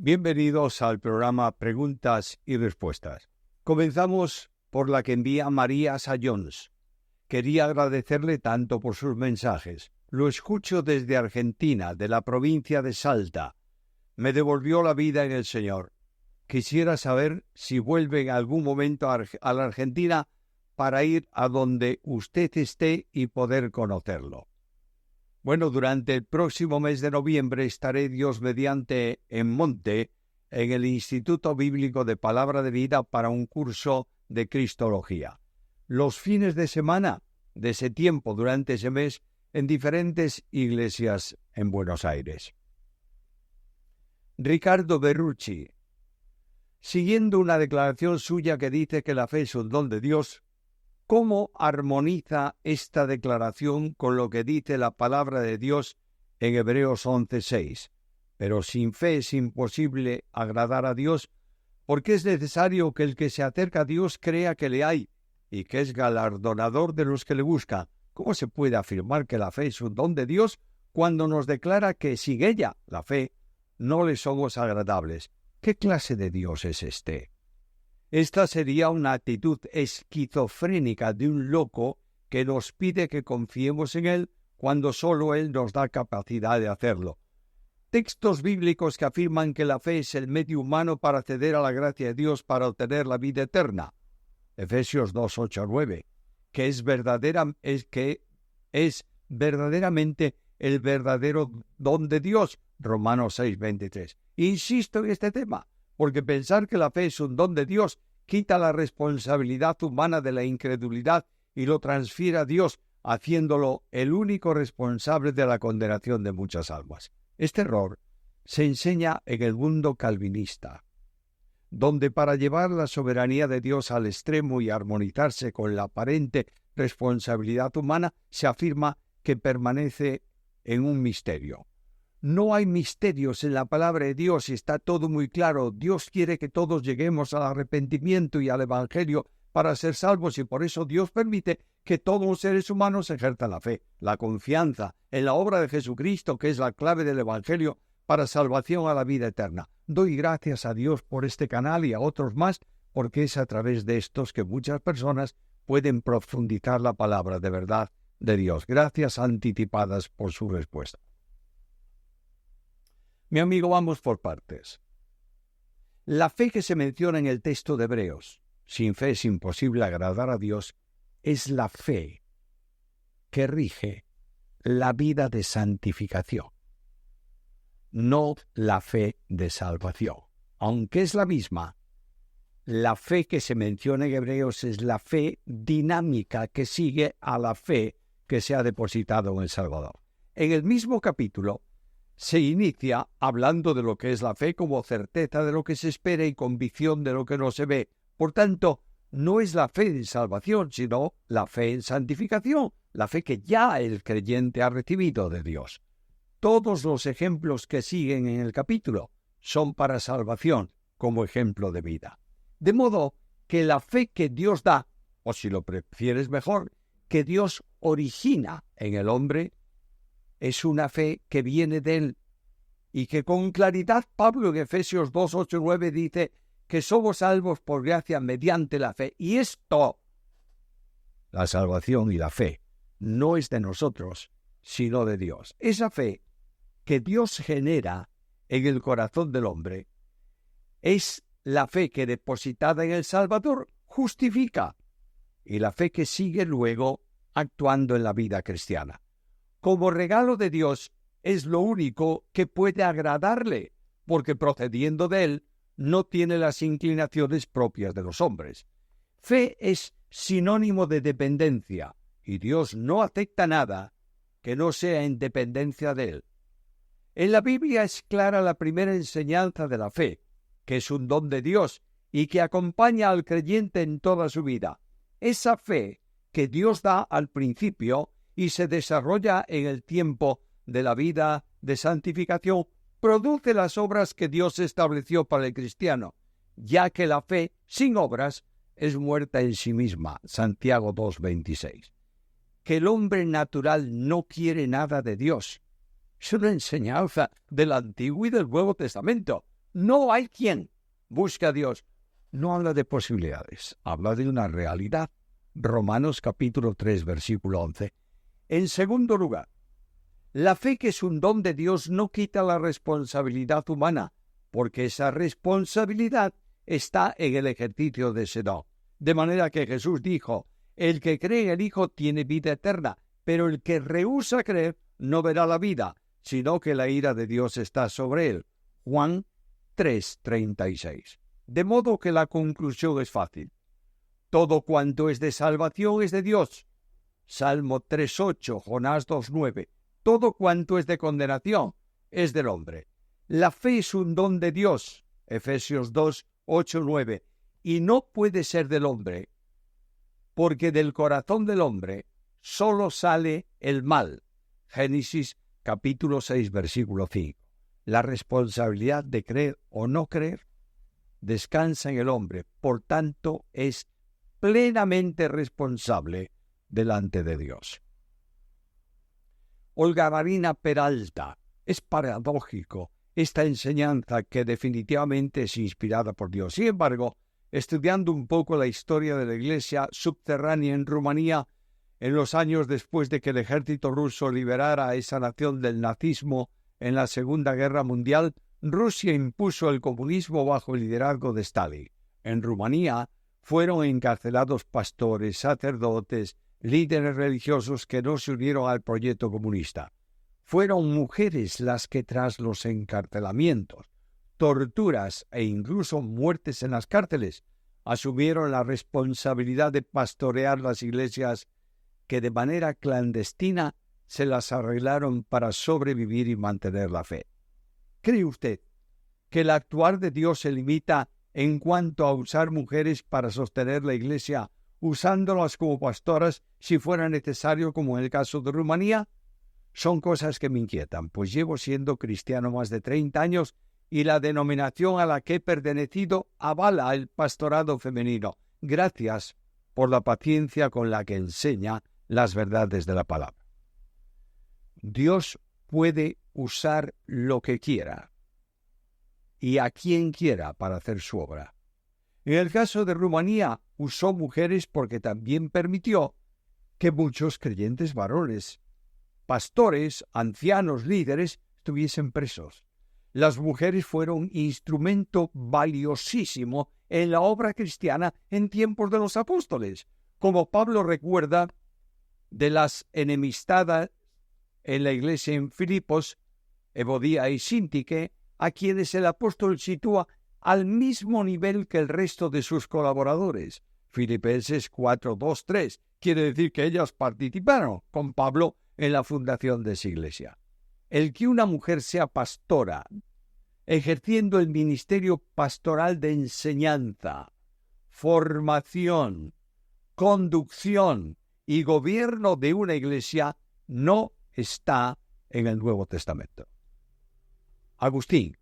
Bienvenidos al programa Preguntas y Respuestas. Comenzamos por la que envía María Sayons. Quería agradecerle tanto por sus mensajes. Lo escucho desde Argentina, de la provincia de Salta. Me devolvió la vida en el Señor. Quisiera saber si vuelve en algún momento a la Argentina para ir a donde usted esté y poder conocerlo. Bueno, durante el próximo mes de noviembre estaré Dios mediante en Monte, en el Instituto Bíblico de Palabra de Vida para un curso de Cristología. Los fines de semana de ese tiempo, durante ese mes, en diferentes iglesias en Buenos Aires. Ricardo Berrucci. Siguiendo una declaración suya que dice que la fe es un don de Dios, ¿cómo armoniza esta declaración con lo que dice la palabra de Dios en Hebreos 11:6? Pero sin fe es imposible agradar a Dios, porque es necesario que el que se acerca a Dios crea que le hay y que es galardonador de los que le buscan. ¿Cómo se puede afirmar que la fe es un don de Dios cuando nos declara que sin ella, la fe, no le somos agradables? ¿Qué clase de Dios es este? Esta sería una actitud esquizofrénica de un loco que nos pide que confiemos en Él cuando solo Él nos da capacidad de hacerlo. Textos bíblicos que afirman que la fe es el medio humano para acceder a la gracia de Dios para obtener la vida eterna. Efesios 2:8-9, que es verdaderamente el verdadero don de Dios. Romanos 6:23. Insisto en este tema, porque pensar que la fe es un don de Dios quita la responsabilidad humana de la incredulidad y lo transfiere a Dios, haciéndolo el único responsable de la condenación de muchas almas. Este error se enseña en el mundo calvinista, donde para llevar la soberanía de Dios al extremo y armonizarse con la aparente responsabilidad humana, se afirma que permanece en un misterio. No hay misterios en la palabra de Dios y está todo muy claro. Dios quiere que todos lleguemos al arrepentimiento y al Evangelio para ser salvos, y por eso Dios permite que todos los seres humanos ejerzan la fe, la confianza en la obra de Jesucristo, que es la clave del Evangelio para salvación a la vida eterna. Doy gracias a Dios por este canal y a otros más, porque es a través de estos que muchas personas pueden profundizar la palabra de verdad de Dios. Gracias anticipadas por su respuesta. Mi amigo, vamos por partes. La fe que se menciona en el texto de Hebreos, sin fe es imposible agradar a Dios, es la fe que rige la vida de santificación, no la fe de salvación. Aunque es la misma, la fe que se menciona en Hebreos es la fe dinámica que sigue a la fe que se ha depositado en el Salvador. En el mismo capítulo, se inicia hablando de lo que es la fe como certeza de lo que se espera y convicción de lo que no se ve. Por tanto, no es la fe en salvación, sino la fe en santificación, la fe que ya el creyente ha recibido de Dios. Todos los ejemplos que siguen en el capítulo son para salvación como ejemplo de vida. De modo que la fe que Dios da, o si lo prefieres mejor, que Dios origina en el hombre, es una fe que viene de Él y que con claridad Pablo en Efesios 2:8-9 dice que somos salvos por gracia mediante la fe. Y esto, la salvación y la fe, no es de nosotros, sino de Dios. Esa fe que Dios genera en el corazón del hombre es la fe que depositada en el Salvador justifica y la fe que sigue luego actuando en la vida cristiana. Como regalo de Dios es lo único que puede agradarle, porque procediendo de Él no tiene las inclinaciones propias de los hombres. Fe es sinónimo de dependencia, y Dios no acepta nada que no sea en dependencia de Él. En la Biblia es clara la primera enseñanza de la fe, que es un don de Dios y que acompaña al creyente en toda su vida. Esa fe que Dios da al principio y se desarrolla en el tiempo de la vida de santificación, produce las obras que Dios estableció para el cristiano, ya que la fe sin obras es muerta en sí misma. Santiago 2:26. Que el hombre natural no quiere nada de Dios. Es una enseñanza del Antiguo y del Nuevo Testamento. No hay quien busque a Dios. No habla de posibilidades, habla de una realidad. Romanos capítulo 3, versículo 11. En segundo lugar, la fe, que es un don de Dios, no quita la responsabilidad humana, porque esa responsabilidad está en el ejercicio de ese don. De manera que Jesús dijo: el que cree en el Hijo tiene vida eterna, pero el que rehúsa creer no verá la vida, sino que la ira de Dios está sobre él. Juan 3:36. De modo que la conclusión es fácil. Todo cuanto es de salvación es de Dios. Salmo 3:8, Jonás 2:9. Todo cuanto es de condenación es del hombre. La fe es un don de Dios. Efesios 2:8-9. Y no puede ser del hombre, porque del corazón del hombre solo sale el mal. Génesis capítulo 6, versículo 5. La responsabilidad de creer o no creer descansa en el hombre, por tanto es plenamente responsable delante de Dios. Olga Marina Peralta. Es paradójico esta enseñanza, que definitivamente es inspirada por Dios. Sin embargo, estudiando un poco la historia de la iglesia subterránea en Rumanía, en los años después de que el ejército ruso liberara a esa nación del nazismo en la Segunda Guerra Mundial, Rusia impuso el comunismo bajo el liderazgo de Stalin. En Rumanía fueron encarcelados pastores, sacerdotes, líderes religiosos que no se unieron al proyecto comunista. Fueron mujeres las que, tras los encarcelamientos, torturas e incluso muertes en las cárceles, asumieron la responsabilidad de pastorear las iglesias que de manera clandestina se las arreglaron para sobrevivir y mantener la fe. ¿Cree usted que el actuar de Dios se limita en cuanto a usar mujeres para sostener la iglesia, usándolas como pastoras si fuera necesario, como en el caso de Rumanía? Son cosas que me inquietan, pues llevo siendo cristiano más de 30 años y la denominación a la que he pertenecido avala el pastorado femenino. Gracias por la paciencia con la que enseña las verdades de la palabra. Dios puede usar lo que quiera y a quien quiera para hacer su obra. En el caso de Rumanía, usó mujeres porque también permitió que muchos creyentes varones, pastores, ancianos, líderes, estuviesen presos. Las mujeres fueron instrumento valiosísimo en la obra cristiana en tiempos de los apóstoles. Como Pablo recuerda de las enemistadas en la iglesia en Filipos, Evodía y Síntique, a quienes el apóstol sitúa al mismo nivel que el resto de sus colaboradores. Filipenses 4:2-3. Quiere decir que ellas participaron con Pablo en la fundación de esa iglesia. El que una mujer sea pastora, ejerciendo el ministerio pastoral de enseñanza, formación, conducción y gobierno de una iglesia, no está en el Nuevo Testamento. Agustín: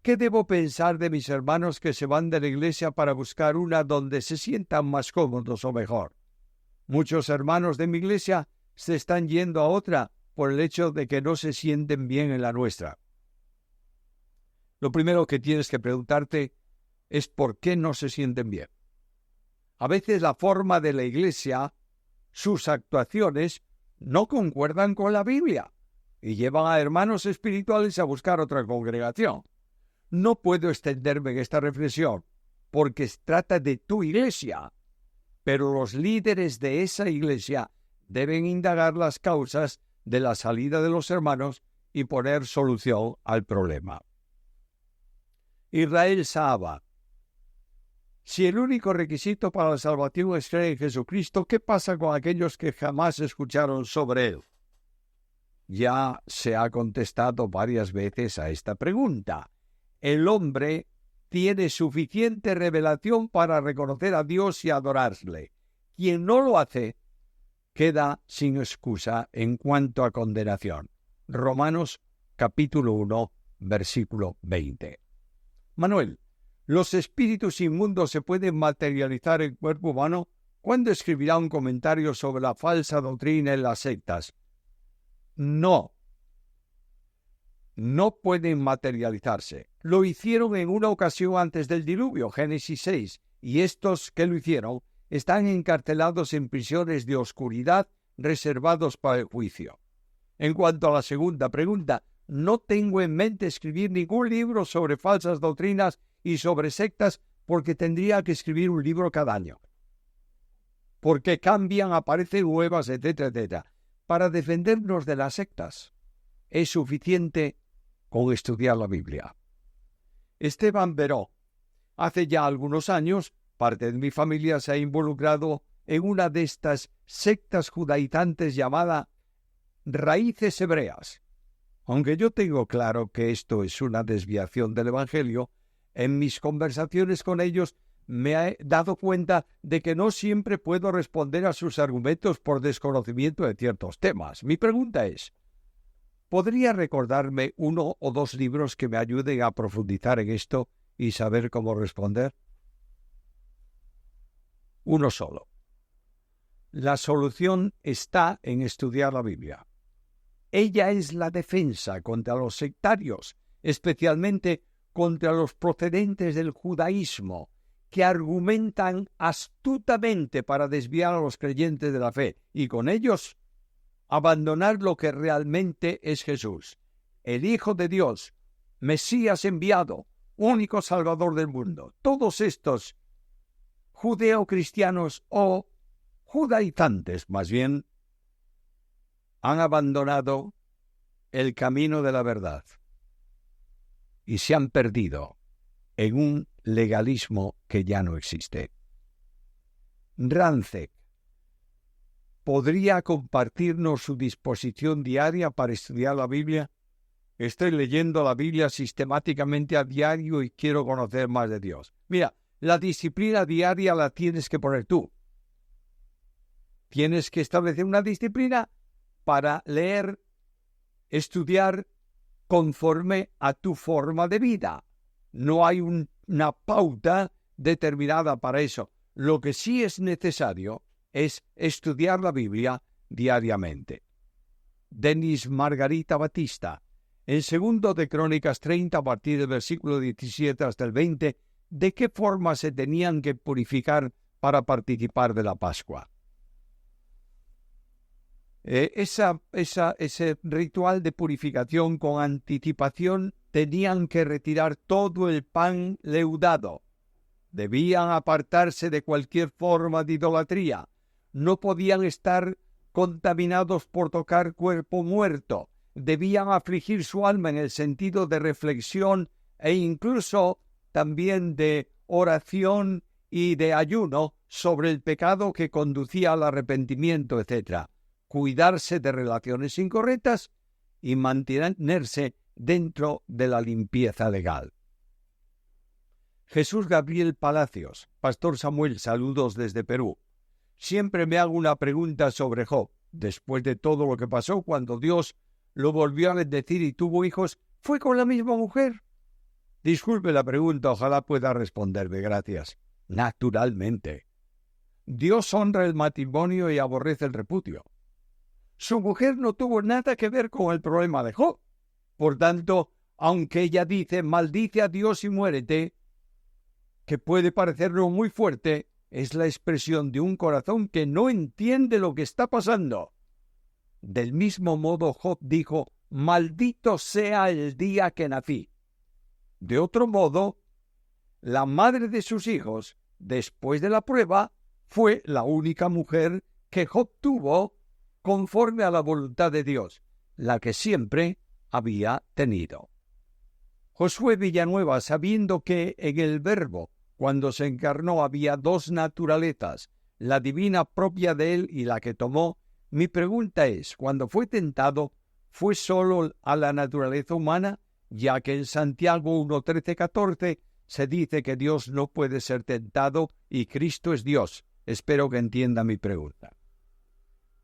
¿qué debo pensar de mis hermanos que se van de la iglesia para buscar una donde se sientan más cómodos o mejor? Muchos hermanos de mi iglesia se están yendo a otra por el hecho de que no se sienten bien en la nuestra. Lo primero que tienes que preguntarte es por qué no se sienten bien. A veces la forma de la iglesia, sus actuaciones, no concuerdan con la Biblia y llevan a hermanos espirituales a buscar otra congregación. No puedo extenderme en esta reflexión porque se trata de tu iglesia, pero los líderes de esa iglesia deben indagar las causas de la salida de los hermanos y poner solución al problema. Israel Saaba: si el único requisito para la salvación es creer en Jesucristo, ¿qué pasa con aquellos que jamás escucharon sobre Él? Ya se ha contestado varias veces a esta pregunta. El hombre tiene suficiente revelación para reconocer a Dios y adorarle. Quien no lo hace queda sin excusa en cuanto a condenación. Romanos capítulo 1, versículo 20. Manuel: ¿los espíritus inmundos se pueden materializar en cuerpo humano? ¿Cuándo escribirá un comentario sobre la falsa doctrina en las sectas? No no pueden materializarse. Lo hicieron en una ocasión antes del diluvio, Génesis 6, y estos que lo hicieron están encarcelados en prisiones de oscuridad reservados para el juicio. En cuanto a la segunda pregunta, no tengo en mente escribir ningún libro sobre falsas doctrinas y sobre sectas porque tendría que escribir un libro cada año. Porque cambian, aparecen nuevas, etcétera, etcétera. Para defendernos de las sectas es suficiente con estudiar la Biblia. Esteban Veró, hace ya algunos años, parte de mi familia se ha involucrado en una de estas sectas judaizantes llamada Raíces Hebreas. Aunque yo tengo claro que esto es una desviación del Evangelio, en mis conversaciones con ellos me he dado cuenta de que no siempre puedo responder a sus argumentos por desconocimiento de ciertos temas. Mi pregunta es, ¿podría recordarme uno o dos libros que me ayuden a profundizar en esto y saber cómo responder? Uno solo. La solución está en estudiar la Biblia. Ella es la defensa contra los sectarios, especialmente contra los procedentes del judaísmo, que argumentan astutamente para desviar a los creyentes de la fe y con ellos abandonar lo que realmente es Jesús, el Hijo de Dios, Mesías enviado, único Salvador del mundo. Todos estos judeocristianos o judaizantes, más bien, han abandonado el camino de la verdad y se han perdido en un legalismo que ya no existe. Rancek, ¿podría compartirnos su disposición diaria para estudiar la Biblia? Estoy leyendo la Biblia sistemáticamente a diario y quiero conocer más de Dios. Mira, la disciplina diaria la tienes que poner tú. Tienes que establecer una disciplina para leer, estudiar conforme a tu forma de vida. No hay una pauta determinada para eso. Lo que sí es necesario es estudiar la Biblia diariamente. Denis Margarita Batista, en 2 de Crónicas 30, a partir del versículo 17 hasta el 20, ¿de qué forma se tenían que purificar para participar de la Pascua? Ese ritual de purificación con anticipación tenían que retirar todo el pan leudado. Debían apartarse de cualquier forma de idolatría. No podían estar contaminados por tocar cuerpo muerto. Debían afligir su alma en el sentido de reflexión e incluso también de oración y de ayuno sobre el pecado que conducía al arrepentimiento, etc. Cuidarse de relaciones incorrectas y mantenerse dentro de la limpieza legal. Jesús Gabriel Palacios, Pastor Samuel, saludos desde Perú. Siempre me hago una pregunta sobre Job. Después de todo lo que pasó cuando Dios lo volvió a bendecir y tuvo hijos, ¿fue con la misma mujer? Disculpe la pregunta, ojalá pueda responderme, gracias. Naturalmente. Dios honra el matrimonio y aborrece el repudio. Su mujer no tuvo nada que ver con el problema de Job. Por tanto, aunque ella dice, maldice a Dios y muérete, que puede parecernos muy fuerte, es la expresión de un corazón que no entiende lo que está pasando. Del mismo modo, Job dijo, maldito sea el día que nací. De otro modo, la madre de sus hijos, después de la prueba, fue la única mujer que Job tuvo conforme a la voluntad de Dios, la que siempre había tenido. Josué Villanueva, sabiendo que en el Verbo, cuando se encarnó, había dos naturalezas, la divina propia de él y la que tomó, mi pregunta es, cuando fue tentado, ¿fue solo a la naturaleza humana? Ya que en Santiago 1:13-14 se dice que Dios no puede ser tentado y Cristo es Dios. Espero que entienda mi pregunta.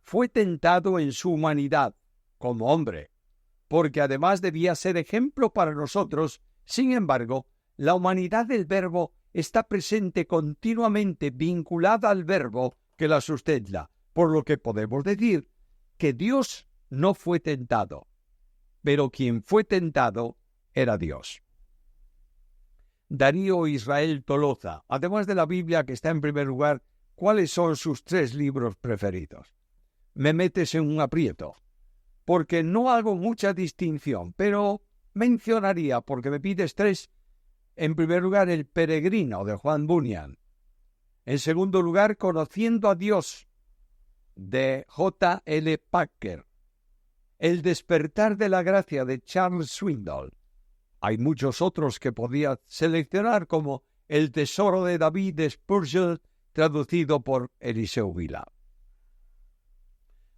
Fue tentado en su humanidad, como hombre, porque además debía ser ejemplo para nosotros. Sin embargo, la humanidad del Verbo está presente continuamente vinculada al Verbo que la sustenta, por lo que podemos decir que Dios no fue tentado. pero quien fue tentado era Dios. Darío Israel Toloza, además de la Biblia que está en primer lugar, ¿cuáles son sus 3 libros preferidos? Me metes en un aprieto, porque no hago mucha distinción, pero mencionaría, porque me pides 3, en primer lugar, El peregrino, de Juan Bunyan. En segundo lugar, Conociendo a Dios, de J. L. Packer. El despertar de la gracia, de Charles Swindoll. Hay muchos otros que podía seleccionar, como El tesoro de David, de Spurgeon, traducido por Eliseo Vila.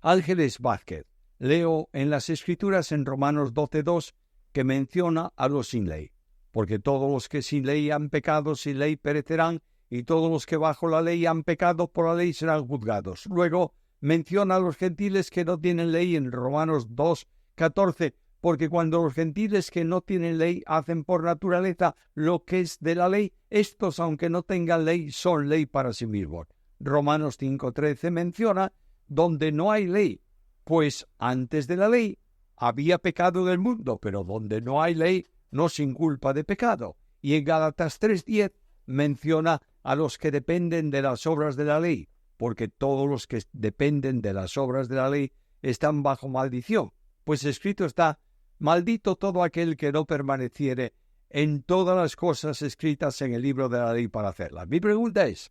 Ángeles Vázquez. Leo en las Escrituras en Romanos 12:2 que menciona a los sin ley, porque todos los que sin ley han pecado, sin ley perecerán, y todos los que bajo la ley han pecado, por la ley serán juzgados. Luego menciona a los gentiles que no tienen ley en Romanos 2:14, porque cuando los gentiles que no tienen ley hacen por naturaleza lo que es de la ley, estos, aunque no tengan ley, son ley para sí mismos. Romanos 5:13 menciona donde no hay ley, pues antes de la ley había pecado en el mundo, pero donde no hay ley, no sin culpa de pecado. Y en Gálatas 3:10 menciona a los que dependen de las obras de la ley, porque todos los que dependen de las obras de la ley están bajo maldición, pues escrito está: maldito todo aquel que no permaneciere en todas las cosas escritas en el libro de la ley para hacerlas. Mi pregunta es,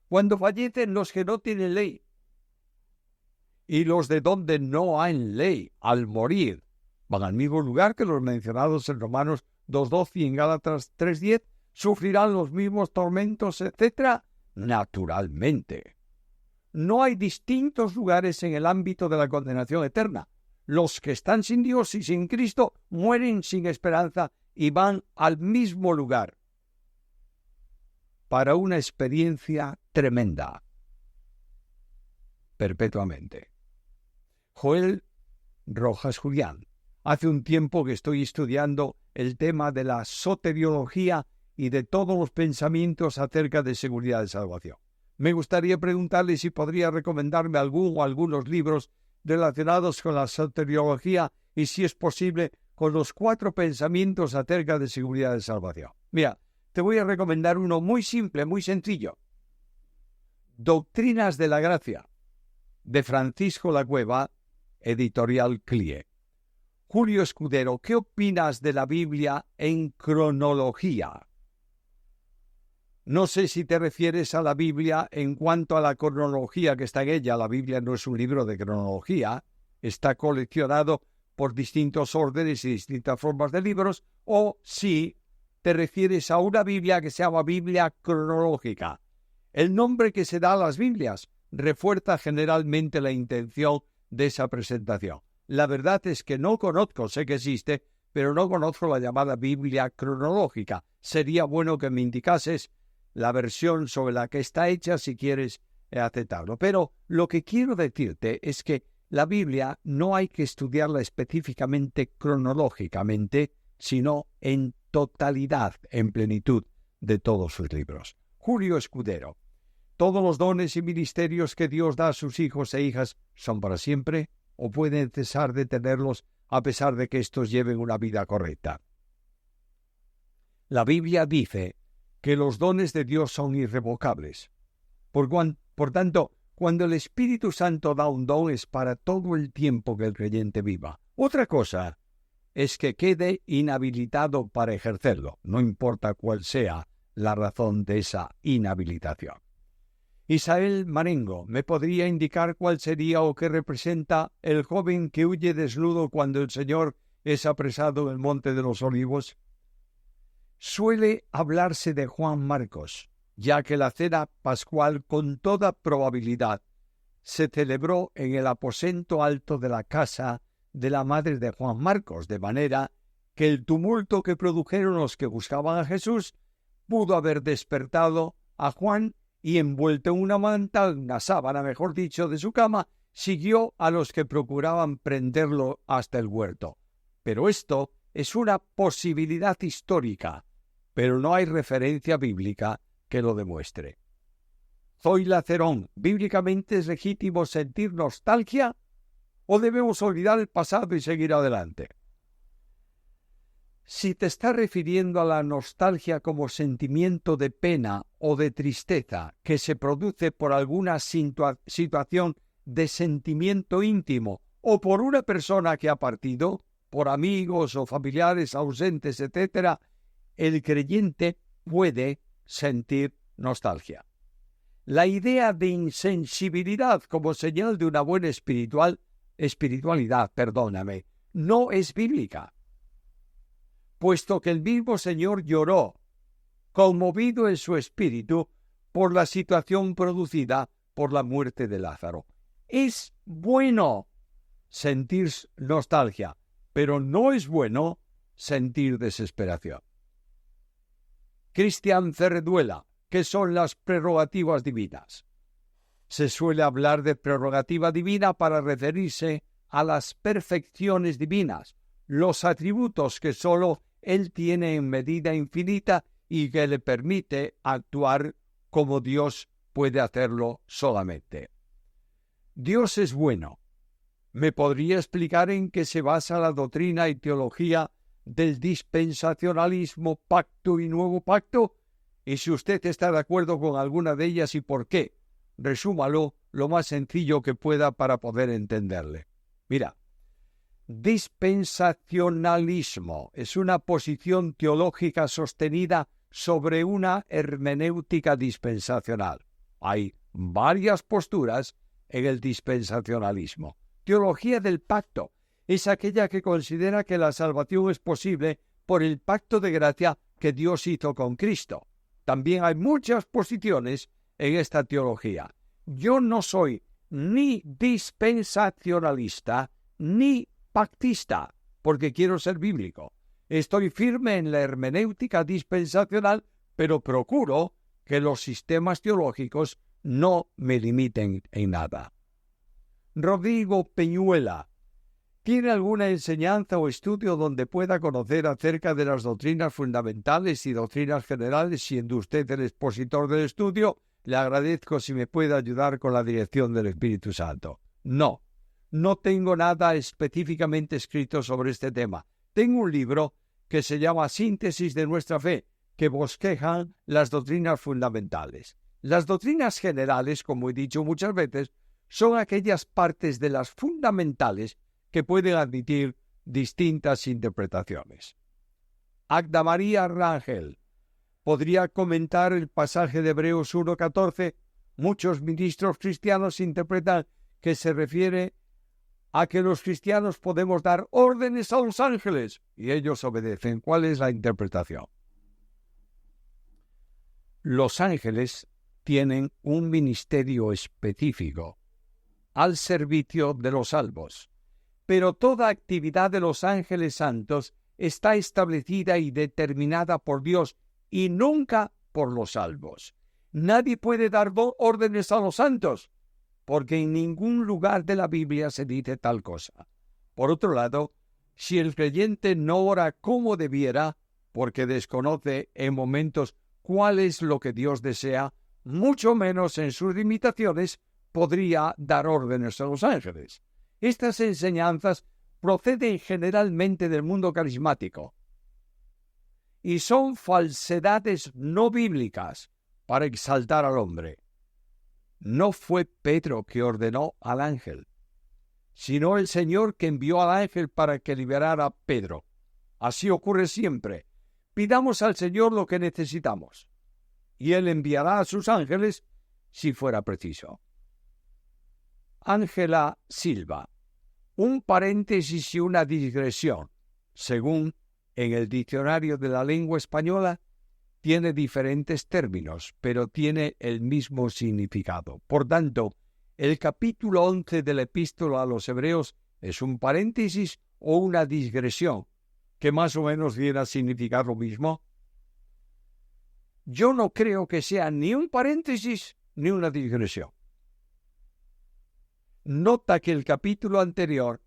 cuando fallecen los que no tienen ley, y los de donde no hay ley, al morir, van al mismo lugar que los mencionados en Romanos 2:12 y en Gálatas 3:10, ¿sufrirán los mismos tormentos, etcétera? Naturalmente. No hay distintos lugares en el ámbito de la condenación eterna. Los que están sin Dios y sin Cristo mueren sin esperanza y van al mismo lugar para una experiencia tremenda, perpetuamente. Joel Rojas Julián. Hace un tiempo que estoy estudiando el tema de la soteriología y de todos los pensamientos acerca de seguridad de salvación. Me gustaría preguntarle si podría recomendarme algún o algunos libros relacionados con la soteriología y, si es posible, con los 4 pensamientos acerca de seguridad de salvación. Mira, te voy a recomendar uno muy simple, muy sencillo. Doctrinas de la Gracia, de Francisco La Cueva, editorial CLIE. Julio Escudero, ¿qué opinas de la Biblia en cronología? No sé si te refieres a la Biblia en cuanto a la cronología que está en ella. La Biblia no es un libro de cronología, está coleccionado por distintos órdenes y distintas formas de libros, o si te refieres a una Biblia que se llama Biblia cronológica. El nombre que se da a las Biblias refuerza generalmente la intención de esa presentación. La verdad es que no conozco, sé que existe, pero no conozco la llamada Biblia cronológica. Sería bueno que me indicases la versión sobre la que está hecha si quieres aceptarlo. Pero lo que quiero decirte es que la Biblia no hay que estudiarla específicamente cronológicamente, sino en totalidad, en plenitud de todos sus libros. Julio Escudero. ¿Todos los dones y ministerios que Dios da a sus hijos e hijas son para siempre, o pueden cesar de tenerlos a pesar de que éstos lleven una vida correcta? La Biblia dice que los dones de Dios son irrevocables. Por tanto, cuando el Espíritu Santo da un don es para todo el tiempo que el creyente viva. Otra cosa es que quede inhabilitado para ejercerlo, no importa cuál sea la razón de esa inhabilitación. Isael Marengo, ¿me podría indicar cuál sería o qué representa el joven que huye desnudo cuando el Señor es apresado en el Monte de los Olivos? Suele hablarse de Juan Marcos, ya que la cena pascual con toda probabilidad se celebró en el aposento alto de la casa de la madre de Juan Marcos, de manera que el tumulto que produjeron los que buscaban a Jesús pudo haber despertado a Juan y, envuelto en una manta, una sábana, mejor dicho, de su cama, siguió a los que procuraban prenderlo hasta el huerto. Pero esto es una posibilidad histórica, pero no hay referencia bíblica que lo demuestre. Zoila Cerón, ¿bíblicamente es legítimo sentir nostalgia o debemos olvidar el pasado y seguir adelante? Si te estás refiriendo a la nostalgia como sentimiento de pena o de tristeza que se produce por alguna situación de sentimiento íntimo o por una persona que ha partido, por amigos o familiares ausentes, etc., el creyente puede sentir nostalgia. La idea de insensibilidad como señal de una buena espiritualidad, no es bíblica, puesto que el mismo Señor lloró, conmovido en su espíritu por la situación producida por la muerte de Lázaro. Es bueno sentir nostalgia, pero no es bueno sentir desesperación. Cristian Cerreduela, ¿qué son las prerrogativas divinas? Se suele hablar de prerrogativa divina para referirse a las perfecciones divinas, los atributos que sólo Él tiene en medida infinita y que le permite actuar como Dios puede hacerlo solamente. Dios es bueno. ¿Me podría explicar en qué se basa la doctrina y teología del dispensacionalismo, pacto y nuevo pacto? Y si usted está de acuerdo con alguna de ellas y por qué, resúmalo lo más sencillo que pueda para poder entenderle. Mira, dispensacionalismo es una posición teológica sostenida sobre una hermenéutica dispensacional. Hay varias posturas en el dispensacionalismo. Teología del pacto es aquella que considera que la salvación es posible por el pacto de gracia que Dios hizo con Cristo. También hay muchas posiciones en esta teología. Yo no soy ni dispensacionalista ni pactista, porque quiero ser bíblico. Estoy firme en la hermenéutica dispensacional, pero procuro que los sistemas teológicos no me limiten en nada. Rodrigo Peñuela, ¿tiene alguna enseñanza o estudio donde pueda conocer acerca de las doctrinas fundamentales y doctrinas generales? Siendo usted el expositor del estudio, le agradezco si me puede ayudar con la dirección del Espíritu Santo. No tengo nada específicamente escrito sobre este tema. Tengo un libro que se llama Síntesis de nuestra fe, que bosqueja las doctrinas fundamentales. Las doctrinas generales, como he dicho muchas veces, son aquellas partes de las fundamentales que pueden admitir distintas interpretaciones. Agda María Rangel, ¿podría comentar el pasaje de Hebreos 1:14? Muchos ministros cristianos interpretan que se refiere a que los cristianos podemos dar órdenes a los ángeles y ellos obedecen. ¿Cuál es la interpretación? Los ángeles tienen un ministerio específico al servicio de los salvos, pero toda actividad de los ángeles santos está establecida y determinada por Dios y nunca por los salvos. Nadie puede dar órdenes a los santos, porque en ningún lugar de la Biblia se dice tal cosa. Por otro lado, si el creyente no ora como debiera, porque desconoce en momentos cuál es lo que Dios desea, mucho menos en sus limitaciones, podría dar órdenes a los ángeles. Estas enseñanzas proceden generalmente del mundo carismático y son falsedades no bíblicas para exaltar al hombre. No fue Pedro que ordenó al ángel, sino el Señor que envió al ángel para que liberara a Pedro. Así ocurre siempre. Pidamos al Señor lo que necesitamos, y Él enviará a sus ángeles si fuera preciso. Ángela Silva, un paréntesis y una digresión, según en el diccionario de la lengua española, tiene diferentes términos, pero tiene el mismo significado. Por tanto, el capítulo 11 de la Epístola a los Hebreos es un paréntesis o una digresión, que más o menos viene a significar lo mismo. Yo no creo que sea ni un paréntesis ni una digresión. Nota que el capítulo anterior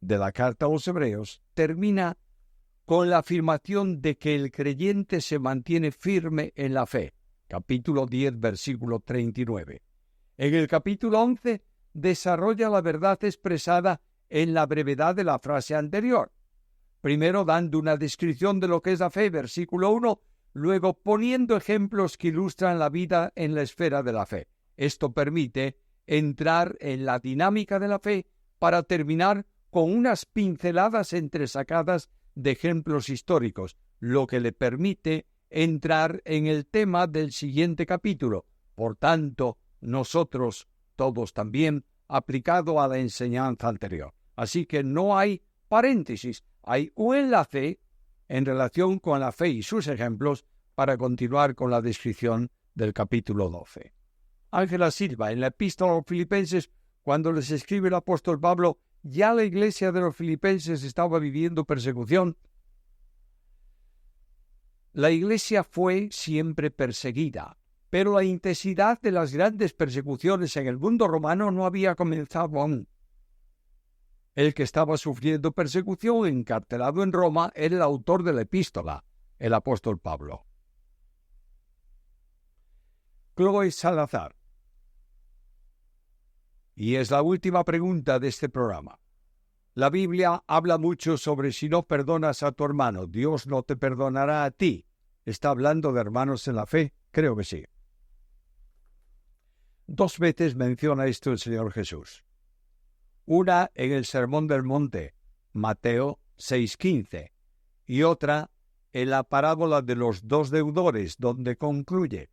de la carta a los Hebreos termina con la afirmación de que el creyente se mantiene firme en la fe. Capítulo 10, versículo 39. En el capítulo 11 desarrolla la verdad expresada en la brevedad de la frase anterior. Primero dando una descripción de lo que es la fe, versículo 1, luego poniendo ejemplos que ilustran la vida en la esfera de la fe. Esto permite entrar en la dinámica de la fe para terminar con unas pinceladas entresacadas de ejemplos históricos, lo que le permite entrar en el tema del siguiente capítulo. Por tanto, nosotros todos también, aplicado a la enseñanza anterior. Así que no hay paréntesis, hay un enlace en relación con la fe y sus ejemplos para continuar con la descripción del capítulo 12. Ángela Silva, en la epístola a los Filipenses, cuando les escribe el apóstol Pablo, ya la iglesia de los Filipenses estaba viviendo persecución. La iglesia fue siempre perseguida, pero la intensidad de las grandes persecuciones en el mundo romano no había comenzado aún. El que estaba sufriendo persecución, encarcelado en Roma, era el autor de la epístola, el apóstol Pablo. Chloe Salazar. Y es la última pregunta de este programa. La Biblia habla mucho sobre si no perdonas a tu hermano, Dios no te perdonará a ti. ¿Está hablando de hermanos en la fe? Creo que sí. 2 veces menciona esto el Señor Jesús. Una en el Sermón del Monte, Mateo 6:15, y otra en la parábola de los 2 deudores, donde concluye: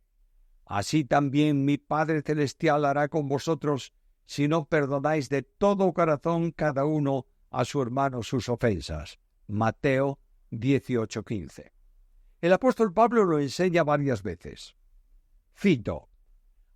así también mi Padre Celestial hará con vosotros si no perdonáis de todo corazón cada uno a su hermano sus ofensas. Mateo 18:15. El apóstol Pablo lo enseña varias veces. Cito: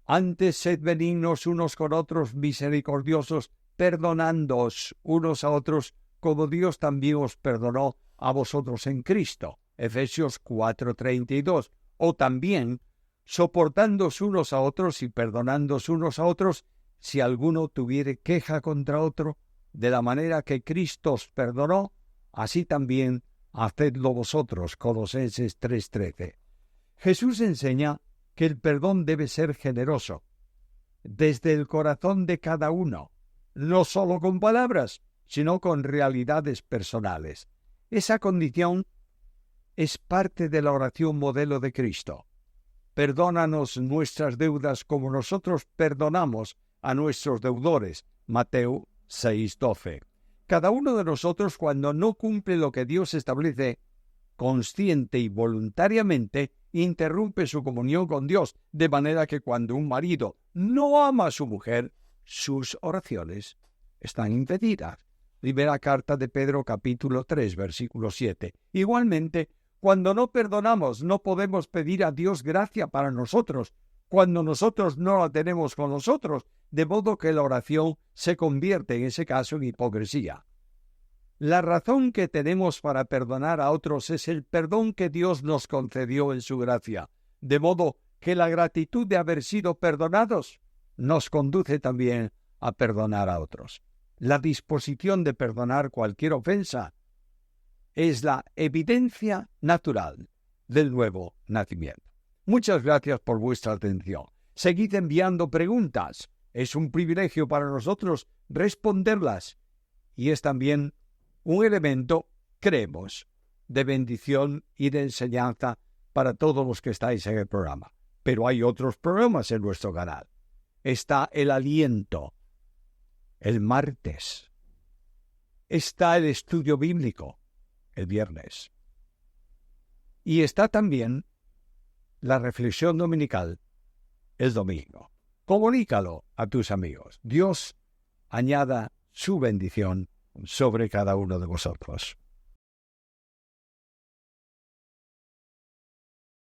antes sed benignos unos con otros, misericordiosos, perdonándoos unos a otros, como Dios también os perdonó a vosotros en Cristo. Efesios 4:32. O también, soportándoos unos a otros y perdonándoos unos a otros, si alguno tuviere queja contra otro, de la manera que Cristo os perdonó, así también hacedlo vosotros. Colosenses 3:13. Jesús enseña que el perdón debe ser generoso, desde el corazón de cada uno, no solo con palabras, sino con realidades personales. Esa condición es parte de la oración modelo de Cristo. Perdónanos nuestras deudas como nosotros perdonamos a nuestros deudores. Mateo 6:12. Cada uno de nosotros, cuando no cumple lo que Dios establece, consciente y voluntariamente, interrumpe su comunión con Dios, de manera que cuando un marido no ama a su mujer, sus oraciones están impedidas. Primera carta de Pedro, capítulo 3, versículo 7. Igualmente, cuando no perdonamos, no podemos pedir a Dios gracia para nosotros, cuando nosotros no la tenemos con nosotros, de modo que la oración se convierte en ese caso en hipocresía. La razón que tenemos para perdonar a otros es el perdón que Dios nos concedió en su gracia, de modo que la gratitud de haber sido perdonados nos conduce también a perdonar a otros. La disposición de perdonar cualquier ofensa es la evidencia natural del nuevo nacimiento. Muchas gracias por vuestra atención. Seguid enviando preguntas. Es un privilegio para nosotros responderlas y es también un elemento, creemos, de bendición y de enseñanza para todos los que estáis en el programa. Pero hay otros programas en nuestro canal. Está el aliento, el martes. Está el estudio bíblico, el viernes. Y está también la reflexión dominical, el domingo. Comunícalo a tus amigos. Dios añada su bendición sobre cada uno de vosotros.